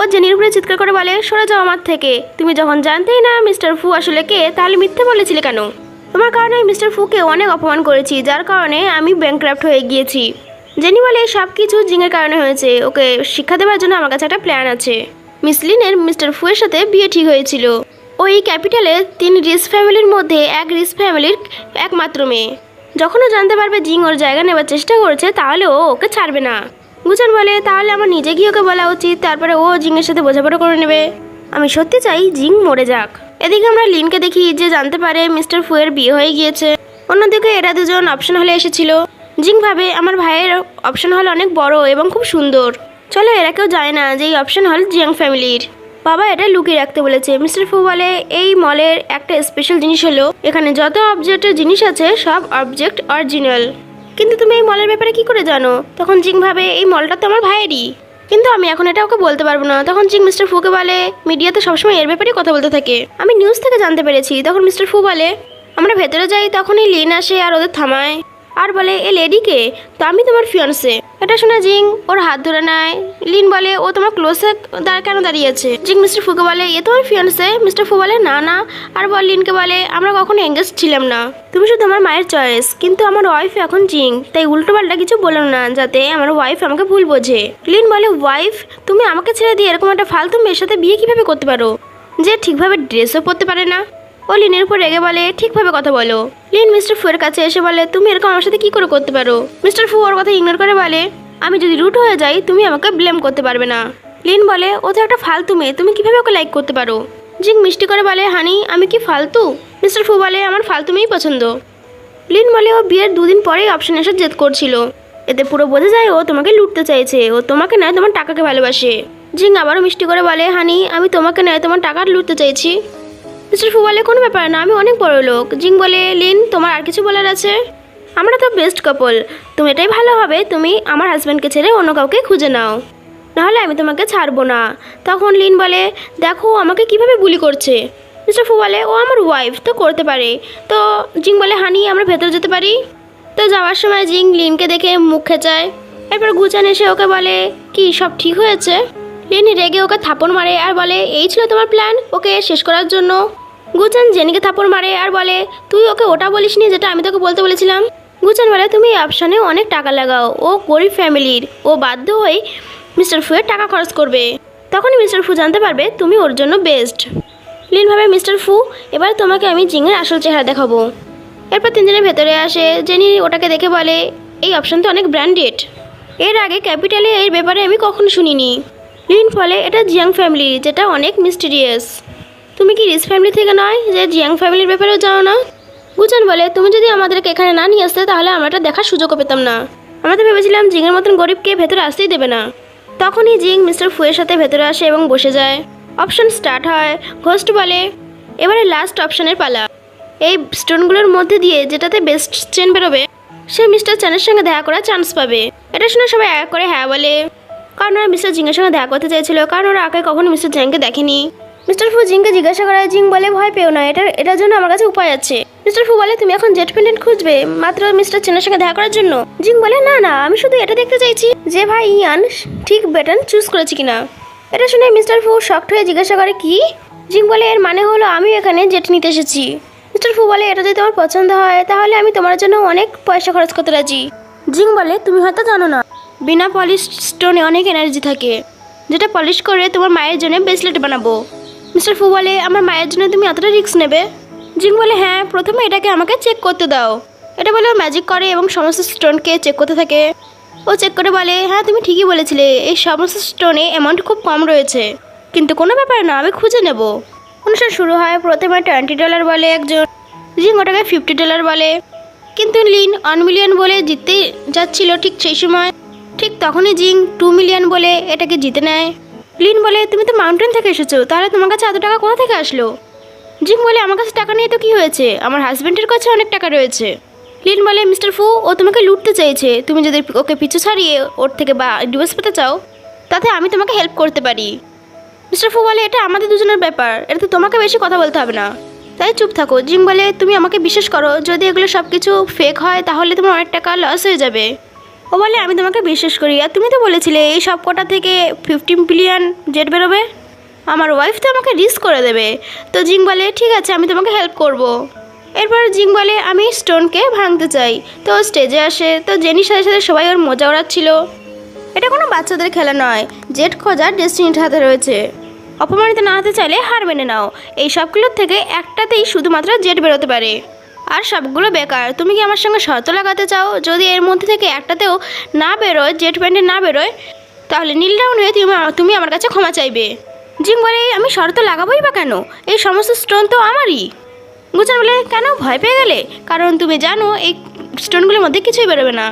ও জেনির উপরে চিৎকার করে বলে সরে যাও আমার থেকে, তুমি যখন জানতেই না মিস্টার ফু আসলে কে, তাহলে মিথ্যে বলেছিলে কেন? তোমার কারণে মিস্টার ফুকে অনেক অপমান করেছি, যার কারণে আমি ব্যাংক্রাফট হয়ে গিয়েছি। জেনি বলে সব কিছু জিংয়ের কারণে হয়েছে, ওকে শিক্ষা দেওয়ার জন্য আমার কাছে একটা প্ল্যান আছে। মিস লিনের মিস্টার ফুয়ের সাথে বিয়ে ঠিক হয়েছিল। ওই ক্যাপিটালে 3 রিচ ফ্যামিলির মধ্যে এক রিচ ফ্যামিলির একমাত্র মেয়ে। যখন ও জানতে পারবে জিং ওর জায়গা নেবার চেষ্টা করছে তাহলে ও ওকে ছাড়বে না। গুজান বলে তাহলে আমার নিজে গিয়ে ওকে বলা উচিত, তারপরে ও জিংয়ের সাথে বোঝাপড়া করে নেবে। আমি সত্যি চাই জিং মরে যাক। এদিকে আমরা লিনকে দেখি যে জানতে পারে মিস্টার ফুয়ের বিয়ে হয়ে গিয়েছে। অন্যদিকে এরা দুজন অপশন হলে এসেছিল। জিং ভাবে আমার ভাইয়ের অপশন হল অনেক বড় এবং খুব সুন্দর, চলো এরা কেউ জানে না যে এই অপশন হল জিয়াং ফ্যামিলির। বাবা এটা লুকিয়ে রাখতে বলেছে। মিস্টার ফু বলে এই মলের একটা স্পেশাল জিনিস হলো এখানে যত অবজেক্টের জিনিস আছে সব অবজেক্ট অরিজিনাল। কিন্তু তুমি এই মলের ব্যাপারে কি করে জানো? তখন জিং ভাবে এই মলটা তো আমার ভাইয়েরই, কিন্তু আমি এখন এটা ওকে বলতে পারবো না। তখন জিং মিস্টার ফুকে বলে মিডিয়াতে সবসময় এর ব্যাপারেই কথা বলতে থাকে, আমি নিউজ থেকে জানতে পেরেছি। তখন মিস্টার ফু বলে আমরা ভেতরে যাই। তখনই লিন আসে আর ওদের থামায় আর বলে এ লেডিকে, তো আমি তোমার ফিয়ান্সে। এটা শুনে জিং ওর হাত ধরে নেয়। লিন বলে ও তোমার ক্লোজে কেন দাঁড়িয়েছে? জিং মিস্টার ফুকে বলে এ তোমার ফিয়ান্সে। মিস্টার ফু বলে না না, আর লিনকে বলে আমরা কখনো এঙ্গেজ ছিলাম না, তুমি শুধু আমার মায়ের চয়েস, কিন্তু আমার ওয়াইফ এখন জিং, তাই উল্টো পাল্টা কিছু বলো না যাতে আমার ওয়াইফ আমাকে ভুল বোঝে। লিন বলে ওয়াইফ? তুমি আমাকে ছেড়ে দিয়ে এরকম একটা ফালতু মেয়ের সাথে বিয়ে কিভাবে করতে পারো, যে ঠিকভাবে ড্রেসও পরতে পারে না? ও লিনের উপর রেগে বলে ঠিকভাবে কথা বলো। লিন মিস্টার ফুয়ের কাছে এসে বলে তুমি এরকম আমার সাথে কি করে করতে পারো? মিস্টার ফু ওর কথা ইগনোর করে বলে আমি যদি রুট হয়ে যাই তুমি আমাকে ব্লেম করতে পারবে না। লিন বলে ও তো একটা ফালতু মেয়ে, তুমি কিভাবে ওকে লাইক করতে পারো? জিং মিষ্টি করে বলে হানি আমি কি ফালতু? মিস্টার ফু বলে আমার ফালতু মেয়েই পছন্দ। লিন বলে ও বিয়ের 2 দিন পরেই অপশন এসে জেদ করছিল, এতে পুরো বোঝা যায় ও তোমাকে লুটতে চাইছে, ও তোমাকে নয় তোমার টাকাকে ভালোবাসে। জিং আবারও মিষ্টি করে বলে হানি আমি তোমাকে নয় তোমার টাকা লুটতে চাইছি। মিস্টার ফু বলে কোনো ব্যাপার না, আমি অনেক বড় লোক। জিং বলে লিন তোমার আর কিছু বলার আছে? আমরা তো বেস্ট কাপল, তুমি এটাই ভালো হবে তুমি আমার হাজব্যান্ডকে ছেড়ে অন্য কাউকে খুঁজে নাও, নাহলে আমি তোমাকে ছাড়বো না। তখন লিন বলে দেখো আমাকে কিভাবে বুলি করছে। মিস্টার ফু বলে ও আমার ওয়াইফ তো করতে পারে। তো জিং বলে হানি আমরা ভেতরে যেতে পারি। তো যাওয়ার সময় জিং লিনকে দেখে মুখ খেঁচায়। এরপর গুজান এসে ওকে বলে কি সব ঠিক হয়েছে? লিন রেগে ওকে থাপড় মারে আর বলে এই ছিল তোমার প্ল্যান ওকে শেষ করার জন্য? গুজান জেনিকে থাপড় মারে আর বলে তুই ওকে ওটা বলিসনি যেটা আমি তোকে বলতে বলেছিলাম। গুজান বলে তুমি এই অপশানে অনেক টাকা লাগাও, ও গরিব ফ্যামিলির, ও বাধ্য হয়ে মিস্টার ফুয়ের টাকা খরচ করবে, তখনই মিস্টার ফু জানতে পারবে তুমি ওর জন্য বেস্ট। লিন ভাবে মিস্টার ফু এবার তোমাকে আমি জিংয়ের আসল চেহারা দেখাবো। এরপর 3 জনের ভেতরে আসে। জেনি ওটাকে দেখে বলে এই অপশান তো অনেক ব্র্যান্ডেড, এর আগে ক্যাপিটালে এর ব্যাপারে আমি কখনো শুনিনি। লিন বলে এটা জিয়াং ফ্যামিলি, যেটা অনেক মিস্টিরিয়াস, তুমি কি রিচ ফ্যামিলি থেকে নয় যে জিয়াং ফ্যামিলির ব্যাপারেও জানো না? গুজান বলে তুমি যদি আমাদেরকে এখানে না নিয়ে আসতে তাহলে আমরা এটা দেখার সুযোগও পেতাম না, আমরা তো ভেবেছিলাম জিংয়ের মতন গরিবকে ভেতরে আসতেই দেবে না। তখনই জিং মিস্টার ফুয়ের সাথে ভেতরে আসে এবং বসে যায়। অপশন স্টার্ট হয়। ঘোস্ট বলে, এবারে লাস্ট অপশনের পালা। এই স্টোনগুলোর মধ্যে দিয়ে যেটাতে বেস্ট চেন বেরোবে সে মিস্টার চ্যানের সঙ্গে দেখা করার চান্স পাবে। এটা শুনে সবাই এক করে হ্যাঁ বলে, কারণ ওরা মিস্টার জিংয়ের সঙ্গে দেখা করতে চাইছিল, কারণ ওরা আগে কখনো মিস্টার চ্যানকে দেখেনি। মিস্টার ফু জিংকে জিজ্ঞাসা করায়, জিং বলে ভয় পেও না, এটার জন্য আমার কাছে উপায় আছে। মিস্টার ফু বলে, তুমি এখন জেট পেন্ডেন্ট খুঁজবে মাত্র মিস্টার চ্যানের সঙ্গে দেখা করার জন্য? জিং বলে, না না, আমি শুধু এটা দেখতে চাইছি যে ভাই ইয়ান ঠিক বাটন চুজ করেছে কিনা। এটা শুনে মিস্টার ফু শকড হয়ে জিজ্ঞাসা করে, কি? জিং বলে, এর মানে হলো আমি এখানে জেট নিতে এসেছি। মিস্টার ফু বলে, এটা যদি তোমার পছন্দ হয় তাহলে আমি তোমার জন্য অনেক পয়সা খরচ করতে রাজি। জিং বলে, তুমি হয়তো জানো না, বিনা পলিশ স্টোনে অনেক এনার্জি থাকে, যেটা পলিশ করে তোমার মায়ের জন্য ব্রেসলেট বানাবো। মিস্টার ফু বলে, আমার মায়ের জন্য তুমি এতটা রিস্ক নেবে? জিং বলে, হ্যাঁ, প্রথমে এটাকে আমাকে চেক করতে দাও। এটা বলে ও ম্যাজিক করে এবং সমস্ত স্টোনকে চেক করতে থাকে। ও চেক করে বলে, হ্যাঁ তুমি ঠিকই বলেছিলে, এই সমস্ত স্টোনে অ্যামাউন্ট খুব কম রয়েছে, কিন্তু কোনো ব্যাপার না, আমি খুঁজে নেব। অনুষ্ঠান শুরু হয়। প্রথমে $20 বলে একজন, জিং ওটাকে $50 বলে, কিন্তু লিন 1 মিলিয়ন বলে জিততে যাচ্ছিল। ঠিক সেই সময় ঠিক তখনই জিং 2 মিলিয়ন বলে এটাকে জিতে নেয়। লিন বলে, তুমি তো মাউন্টেন থেকে এসেছো, তাহলে তোমার কাছে এত টাকা কোথা থেকে আসলো? জিং বলে, আমার কাছে টাকা নিয়ে তো কি হয়েছে, আমার হাজব্যান্ডের কাছে অনেক টাকা রয়েছে। লিন বলে, মিস্টার ফু, ও তোমাকে লুটতে চাইছে, তুমি যদি ওকে পিছু ছাড়িয়ে ওর থেকে বা ডিভোর্স পেতে চাও তাতে আমি তোমাকে হেল্প করতে পারি। মিস্টার ফু বলে, এটা আমাদের দুজনের ব্যাপার, এটাতে তোমাকে বেশি কথা বলতে হবে না, তাই চুপ থাকো। জিং বলে, তুমি আমাকে বিশ্বাস করো, যদি এগুলো সব কিছু ফেক হয় তাহলে তোমার অনেক টাকা লস হয়ে যাবে। ও বলে, আমি তোমাকে বিশ্বাস করি, আর তুমি তো বলেছিলে এই সব কটা থেকে 50 বিলিয়ন জেট বেরোবে, আমার ওয়াইফ তো আমাকে রিস্ক করে দেবে। তো জিং বলে, ঠিক আছে, আমি তোমাকে হেল্প করব। এরপর জিং বলে, আমি স্টোনকে ভাঙতে চাই। তো স্টেজে আসে, তো জেনির সাথে সাথে সবাই ওর মজা ওড়াচ্ছিল। এটা কোনো বাচ্চাদের খেলা নয়, জেট খোঁজার ডেস্টিনির হাতে রয়েছে। অপমানিত না হতে চাইলে হার মেনে নাও, এই সবগুলোর থেকে একটাতেই শুধুমাত্র জেট বেরোতে পারে, আর সবগুলো বেকার। তুমি কি আমার সঙ্গে শর্ত লাগাতে চাও, যদি এর মধ্যে থেকে একটাতেও না বেরোয়, জেট ব্যান্ডে না বেরোয়, তাহলে নীল ডাউন হয়ে তুমি আমার কাছে ক্ষমা চাইবে। জিং বলে, আমি শর্ত লাগাবোই বা কেন, এই সমস্ত স্টোন তো আমারই। গুচান বলে, কেন ভয় পেয়ে গেলে? কারণ তুমি জানো এই স্টোনগুলোর মধ্যে কিছুই বেরোবে না।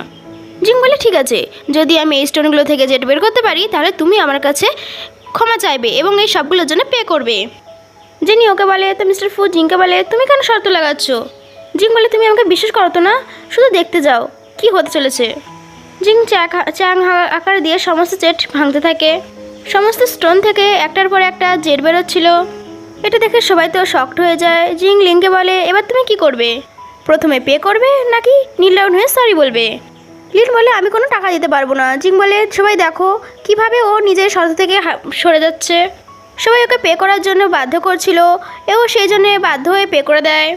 জিং বলে, ঠিক আছে, যদি আমি এই স্টোনগুলো থেকে জেট বের করতে পারি তাহলে তুমি আমার কাছে ক্ষমা চাইবে এবং এই সবগুলোর জন্য পে করবে। জেনি ওকে বলে। তো মিস্টার ফু জিংকে বলে, তুমি কেন শর্ত লাগাচ্ছ? জিং বলে, তুমি আমাকে বিশ্বাস করো তো না, শুধু দেখতে যাও কি হতে চলেছে। জিং চ্যাং আকার দিয়ে সমস্ত জেট ভাঙতে থাকে। সমস্ত স্টোন থেকে একটার পর একটা জেট বেরোচ্ছিল। এটা দেখে সবাই তো শকড হয়ে যায়। জিং লিনকে বলে, এবার তুমি কি করবে? প্রথমে পে করবে নাকি নীল ডাউন হয়ে সরি বলবে? লিন বলে, আমি কোনো টাকা দিতে পারবো না। জিং বলে, সবাই দেখো কিভাবে ও নিজের শর্ত থেকে সরে যাচ্ছে। সবাই ওকে পে করার জন্য বাধ্য করছিল, এও সেই জন্য বাধ্য হয়ে পে করে দেয়।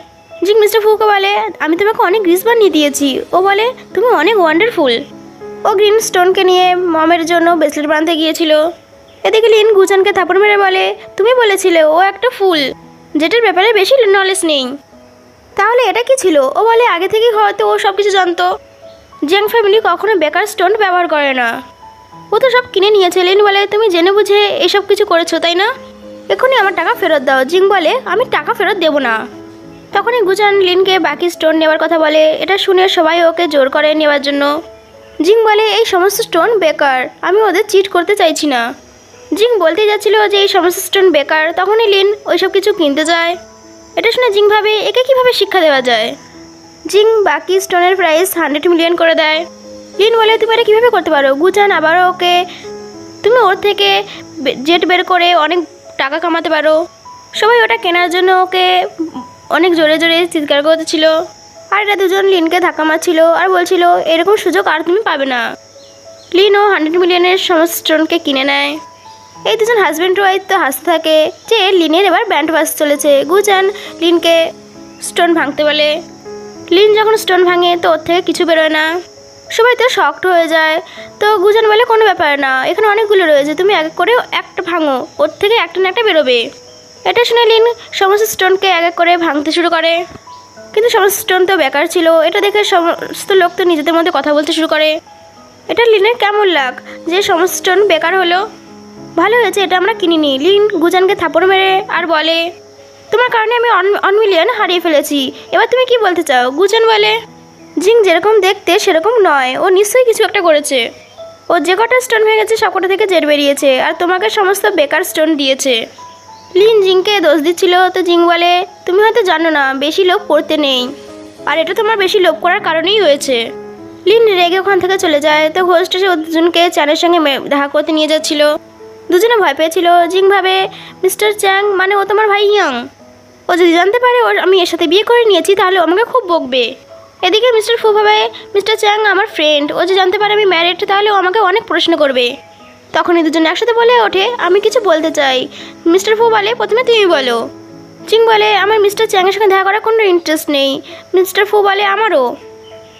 জিং মিস্টার ফুকে বলে, আমি তোমাকে অনেক গ্রিস বানিয়ে দিয়েছি। ও বলে, তুমি অনেক ওয়ান্ডারফুল। ও গ্রিন স্টোনকে নিয়ে মমের জন্য ব্রেসলেট বানাতে গিয়েছিল। এদিকে লিন গুচানকে থাপড় মেরে বলে, তুমি বলেছিলে ও একটা ফুল, যেটার ব্যাপারে বেশি নলেজ নেই। তাহলে এটা কি ছিল? ও বলে, আগে থেকেই হয়তো ও সব কিছু জানতো। জ্যাং ফ্যামিলি কখনো বেকার স্টোন ব্যবহার করে না, ও তো সব কিনে নিয়েছে। লিন বলে, তুমি জেনে বুঝে এসব কিছু করেছো তাই না? এখনই আমার টাকা ফেরত দাও। জিং বলে, আমি টাকা ফেরত দেবো না। তখনই গুচান লিনকে বাকি স্টোন নেওয়ার কথা বলে। এটা শুনে সবাই ওকে জোর করে নেওয়ার জন্য। জিং বলে, এই সমস্ত স্টোন বেকার, আমি ওদের চিট করতে চাইছি না। জিং বলতে যাচ্ছিল যে এই সমস্ত স্টোন বেকার, তখনই লিন ওইসব কিছু কিনতে যায়। এটা শুনে জিং ভাবে, একে কিভাবে শিক্ষা দেওয়া যায়। জিং বাকি স্টোনের প্রাইস 100 মিলিয়ন করে দেয়। লিন বলে, তুমি এটা কীভাবে করতে পারো? গুচান আবারও ওকে, তুমি ওর থেকে জেট বের করে অনেক টাকা কামাতে পারো। সবাই ওটা কেনার জন্য ওকে অনেক জোরে জোরে চিৎকার করতেছিল। আর এটা দুজন লিনকে ধাক্কা মারছিল আর বলছিল, এরকম সুযোগ আর তুমি পাবে না। লিনও 100 মিলিয়নের সমস্ত স্টোনকে কিনে নেয়। এই দুজন হাজব্যান্ড ওয়াইফ তো হাসতে থাকে যে লিনের এবার ব্যান্ড বাজ চলেছে। গুচান লিনকে স্টোন ভাঙতে বলে। লিন যখন স্টোন ভাঙে তো ওর থেকে কিছু বেরোয় না। সবাই তো শকড হয়ে যায়। তো গুচান বলে, কোনো ব্যাপার না, এখানে অনেকগুলো রয়েছে, তুমি এক এক করে একটা ভাঙো, ওর থেকে একটা না একটা বেরোবে। এটা শুনে লিন সমস্ত স্টোনকে এক এক করে ভাঙতে শুরু করে, কিন্তু সমস্ত স্টোন তো বেকার ছিল। এটা দেখে সমস্ত লোক তো নিজেদের মধ্যে কথা বলতে শুরু করে। এটা লিনের কেমন লাগ যে সমস্ত স্টোন বেকার হলো, ভালো হয়েছে এটা আমরা কিনিনি। লিন গুচানকে থাপড় মেরে আর বলে, তোমার কারণে আমি 1 মিলিয়ন হারিয়ে ফেলেছি, এবার তুমি কি বলতে চাও? গুচান বলে, জিং যেরকম দেখতে সেরকম নয়, ও নিশ্চয়ই কিছু একটা করেছে। ও যে কটা স্টোন ভেঙেছে সব কটা থেকে জেট বেরিয়েছে, আর তোমাকে সমস্ত বেকার স্টোন দিয়েছে। লিন জিংকে দোষ দিচ্ছিল, তো জিং বলে তুমি হয়তো জানো না বেশি লোভ করতে নেই, আর এটা তোমার বেশি লোভ করার কারণেই হয়েছে। লিন রেগে ওখান থেকে চলে যায়। তো হোস্ট এসে দুজনকে চ্যানের সঙ্গে দেখা করতে নিয়ে যাচ্ছিল। দুজনে ভয় পেয়েছিল। জিং ভাবে মিস্টার চ্যাং মানে ও তোমার ভাই ইয়াং, ও যদি জানতে পারে আমি এর সাথে বিয়ে করে নিয়েছি তাহলে আমাকে খুব বকবে। এদিকে মিস্টার ফু ভাবে মিস্টার চ্যাং আমার ফ্রেন্ড, ও যদি জানতে পারে আমি ম্যারিড তাহলে ও আমাকে অনেক প্রশ্ন করবে। তখনই দুজন একসাথে বলে ওঠে আমি কিছু বলতে চাই। মিস্টার ফু বলে প্রথমে তুমি বলো। জিং বলে আমার মিস্টার চ্যাংয়ের সঙ্গে দেখা করার কোনো ইন্টারেস্ট নেই। মিস্টার ফু বলে আমারও।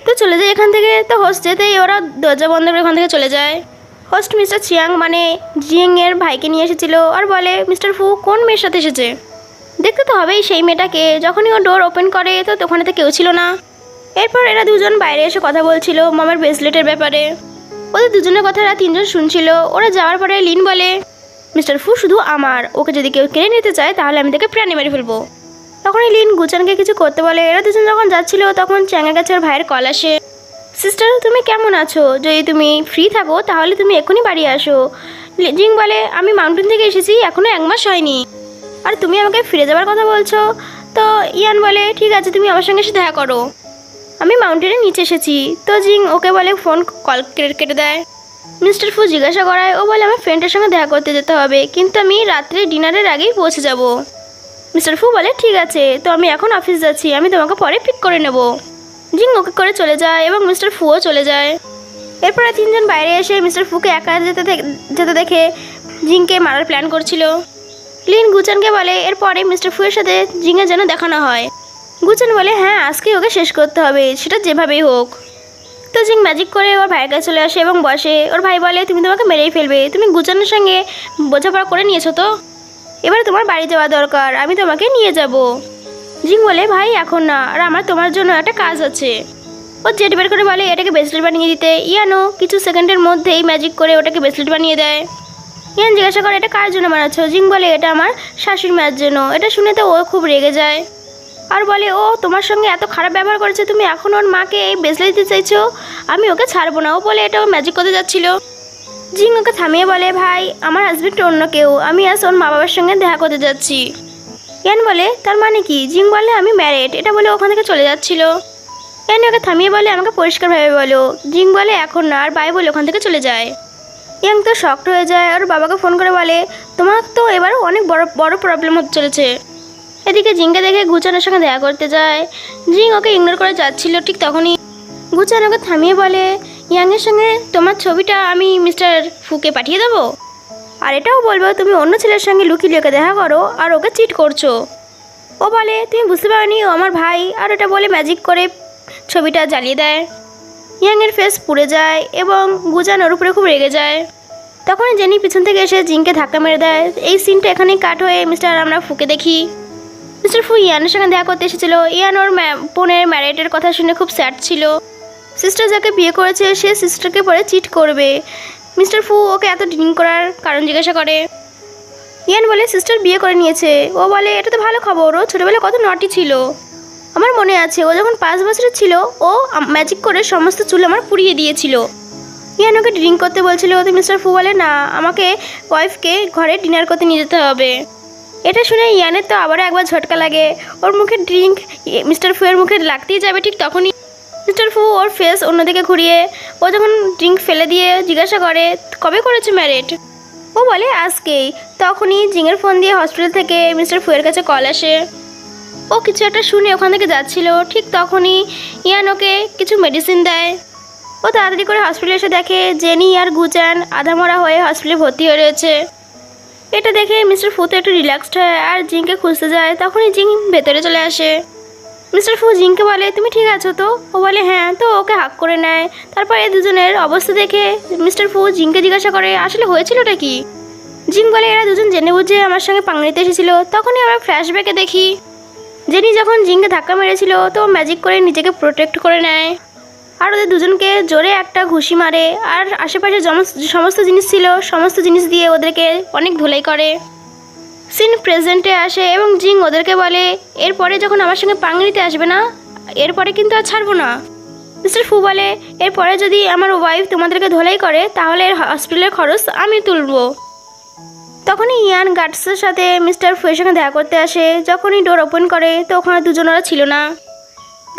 তো চলে যায় এখান থেকে। তো হোস্ট যেতেই ওরা দরজা বন্ধ করে ওখান থেকে চলে যায়। হোস্ট মিস্টার চিয়াং মানে জিংয়ের ভাইকে নিয়ে এসেছিল আর বলে মিস্টার ফু কোন মেয়ের সাথে এসেছে, দেখতে তো হবেই সেই মেয়েটাকে। যখনই ও ডোর ওপেন করে তো ওখানেতে কেউ ছিল না। এরপর এরা দুজন বাইরে এসে কথা বলছিল মামার ব্রেসলেটের ব্যাপারে। ওদের দুজনের কথা এরা তিনজন শুনছিল। ওরা যাওয়ার পরে লিন বলে মিস্টার ফু শুধু আমার, ওকে যদি কেউ কেড়ে নিতে চায় তাহলে আমি তাকে প্রাণে মেরে ফেলবো। তখনই লিন গুচানকে কিছু করতে বলে। এরা দুজন যখন যাচ্ছিল তখন চ্যাংয়ের কাছে ওর ভাইয়ের কল আসে। সিস্টার তুমি কেমন আছো, যদি তুমি ফ্রি থাকো তাহলে তুমি এখনই বাড়ি আসো। জিং বলে আমি মাউন্টেন থেকে এসেছি, এখনও 1 মাস হয়নি, আর তুমি আমাকে ফিরে যাওয়ার কথা বলছো। তো ইয়ান বলে ঠিক আছে তুমি আমার সঙ্গে এসে দেখা করো, আমি মাউন্টেনের নিচে এসেছি। তো জিং ওকে বলে ফোন কল কেটে দেয়। মিস্টার ফু জিজ্ঞাসা করায়, ও বলে আমার ফ্রেন্ডের সঙ্গে দেখা করতে যেতে হবে, কিন্তু আমি রাত্রে ডিনারের আগেই পৌঁছে যাব। মিস্টার ফু বলে ঠিক আছে, তো আমি এখন অফিস যাচ্ছি, আমি তোমাকে পরে পিক করে নেব। জিং ওকে করে চলে যায় এবং মিস্টার ফুও চলে যায়। এরপরে তিনজন বাইরে এসে মিস্টার ফুকে একা যেতে দেখে জিংকে মারার প্ল্যান করছিল। লিন গুচানকে বলে এরপরে মিস্টার ফুয়ের সাথে জিংয়ের যেন দেখা না হয়। গুচান বলে হ্যাঁ আজকেই ওকে শেষ করতে হবে, সেটা যেভাবেই হোক। তো জিং ম্যাজিক করে ওর ভাইয়ের কাছে চলে আসে এবং বসে। ওর ভাই বলে তুমি তোমাকে মেরেই ফেলবে, তুমি গুচানের সঙ্গে বোঝাপড়া করে নিয়েছো তো, এবার তোমার বাড়ি যাওয়া দরকার, আমি তোমাকে নিয়ে যাব। জিং বলে ভাই এখন না, আর আমার তোমার জন্য একটা কাজ আছে। ও জেট বের করে বলে এটাকে ব্রেসলেট বানিয়ে দিতে। ইয়ানও কিছু সেকেন্ডের মধ্যেই ম্যাজিক করে ওটাকে ব্রেসলেট বানিয়ে দেয়। ইয়ান জিজ্ঞাসা করে এটা কার জন্য বানাচ্ছ? জিং বলে এটা আমার শাশুড়ি মায়ের জন্য। এটা শুনে তো ও খুব রেগে যায় আর বলে ও তোমার সঙ্গে এত খারাপ ব্যবহার করেছে, তুমি এখন ওর মাকে এই ব্রেসলেট দিতে চাইছো, আমি ওকে ছাড়বো না। ও বলে এটা ও ম্যাজিক করতে যাচ্ছিল। জিং ওকে থামিয়ে বলে ভাই আমার হাজবেন্ড অন্য কেউ, আমি আজ ওর মা বাবার সঙ্গে দেখা করতে যাচ্ছি। ইয়ান বলে তার মানে কি? জিং বলে আমি ম্যারিড, এটা বলে ওখান থেকে চলে যাচ্ছিল। ইয়ান ওকে থামিয়ে বলে আমাকে পরিষ্কারভাবে বলো। জিং বলে এখন না, আর বাই বলে ওখান থেকে চলে যায়। ইয়াং তো শকড হয়ে যায় আর বাবাকে ফোন করে বলে তোমার তো এবারও অনেক বড় প্রবলেম হতে চলেছে। এদিকে জিংকে দেখে গুচানের সঙ্গে দেখা করতে যায়। জিং ওকে ইগনোর করে যাচ্ছিল, ঠিক তখনই গুচান ওকে থামিয়ে বলে ইয়াংয়ের সঙ্গে তোমার ছবিটা আমি মিস্টার ফুকে পাঠিয়ে দেবো, আর এটাও বলবো তুমি অন্য ছেলের সঙ্গে লুকিয়ে লুকিয়ে দেখা করো আর ওকে চিট করছো। ও বলে তুমি বুঝতে পারোনি ও আমার ভাই, আর এটা বলে ম্যাজিক করে ছবিটা জ্বালিয়ে দেয়। ইয়াংয়ের ফেস পুড়ে যায় এবং গুচান ওর উপরে খুব রেগে যায়। তখন জেনি পিছন থেকে এসে জিংকে ধাক্কা মেরে দেয়। এই সিনটা এখানেই কাট হয়ে আমরা ফুকে দেখি। মিস্টার ফু ইয়ানের সঙ্গে দেখা করতে এসেছিল। ইয়ান ওর বোনের ম্যারেডের কথা শুনে খুব স্যাড ছিল। সিস্টার যাকে বিয়ে করেছে সে সিস্টারকে পরে চিট করবে। মিস্টার ফু ওকে এত ড্রিঙ্ক করার কারণ জিজ্ঞাসা করে। ইয়ান বলে সিস্টার বিয়ে করে নিয়েছে। ও বলে এটা তো ভালো খবর, ও ছোটোবেলায় কত নটি ছিল, আমার মনে আছে ও যখন 5 বছরের ছিল ও ম্যাজিক করে সমস্ত চুল আমার পুড়িয়ে দিয়েছিল। ইয়ান ওকে ড্রিঙ্ক করতে বলছিল। তো মিস্টার ফু বলে না, আমাকে ওয়াইফকে ঘরে ডিনার করতে নিয়ে যেতে হবে। এটা শুনে ইয়ানের তো আবারও একবার ঝটকা লাগে। ওর মুখে ড্রিঙ্ক মিস্টার ফুয়ের মুখে লাগতেই যাবে, ঠিক তখনই মিস্টার ফু ওর ফেস অন্যদিকে ঘুরিয়ে ও যখন ড্রিঙ্ক ফেলে দিয়ে জিজ্ঞাসা করে কবে করেছে ম্যারেড? ও বলে আজকেই। তখনই জিংয়ের ফোন দিয়ে হসপিটাল থেকে মিস্টার ফুয়ের কাছে কল আসে। ও কিছু একটা শুনে ওখান থেকে যাচ্ছিল, ঠিক তখনই ইয়ান ওকে কিছু মেডিসিন দেয়। ও তাড়াতাড়ি করে হসপিটালে এসে দেখে জেনি আর গুচান আধামরা হয়ে হসপিটালে ভর্তি হয়ে রয়েছে। এটা দেখে মিস্টার ফু তো একটু রিল্যাক্সড হয় আর জিংকে খুঁজতে যায়। তখনই জিং ভেতরে চলে আসে। মিস্টার ফু জিংকে বলে তুমি ঠিক আছো তো? ও বলে হ্যাঁ। তো ওকে হাক করে নেয়। তারপর এই দুজনের অবস্থা দেখে মিস্টার ফু জিংকে জিজ্ঞাসা করে আসলে হয়েছিলটা কি? জিং বলে এরা দুজন জেনে বুঝে আমার সঙ্গে পাঙ্গড়িতে এসেছিল। তখনই আমরা ফ্ল্যাশব্যাকে দেখি জেনি যখন জিংকে ধাক্কা মেরেছিল তো ম্যাজিক করে নিজেকে প্রোটেক্ট করে নেয় আর ওদের দুজনকে জোরে একটা ঘুষি মারে আর আশেপাশে সমস্ত জিনিস ছিল সমস্ত জিনিস দিয়ে ওদেরকে অনেক ধুলাই করে। সিন প্রেজেন্টে আসে এবং জিং ওদেরকে বলে এরপরে যখন আমার সঙ্গে পাঙ্গড়িতে আসবে না, এরপরে কিন্তু আর ছাড়বো না। মিস্টার ফু বলে এরপরে যদি আমার ওয়াইফ তোমাদেরকে ধোলাই করে তাহলে হসপিটালের খরচ আমি তুলবো। তখনই ইয়ান গার্ডসের সাথে মিস্টার ফুয়ের সঙ্গে দেখা করতে আসে। যখনই ডোর ওপেন করে তো ওখানে দুজনেরা ছিল না।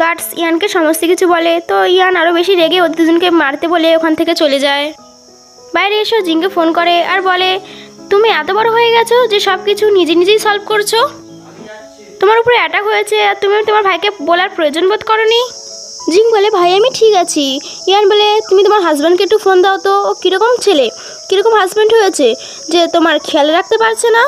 গার্ডস ইয়ানকে সমস্ত কিছু বলে, তো ইয়ান আরও বেশি রেগে ওদের দুজনকে মারতে বলে ওখান থেকে চলে যায়। বাইরে এসে জিংকে ফোন করে আর বলে, তুমি এত বড় হয়ে গেছো যে সব কিছু নিজে নিজেই সলভ করছো। তোমার উপরে অ্যাটাক হয়েছে আর তুমি তোমার ভাইকে বলার প্রয়োজন বোধ করনি। জিং বলে, ভাই আমি ঠিক আছি। ইয়ান বলে, তুমি তোমার হাজব্যান্ডকে একটু ফোন দাও তো, ও কীরকম ছেলে, কীরকম হাজব্যান্ড হয়েছে যে তোমার খেয়াল রাখতে পারছে না।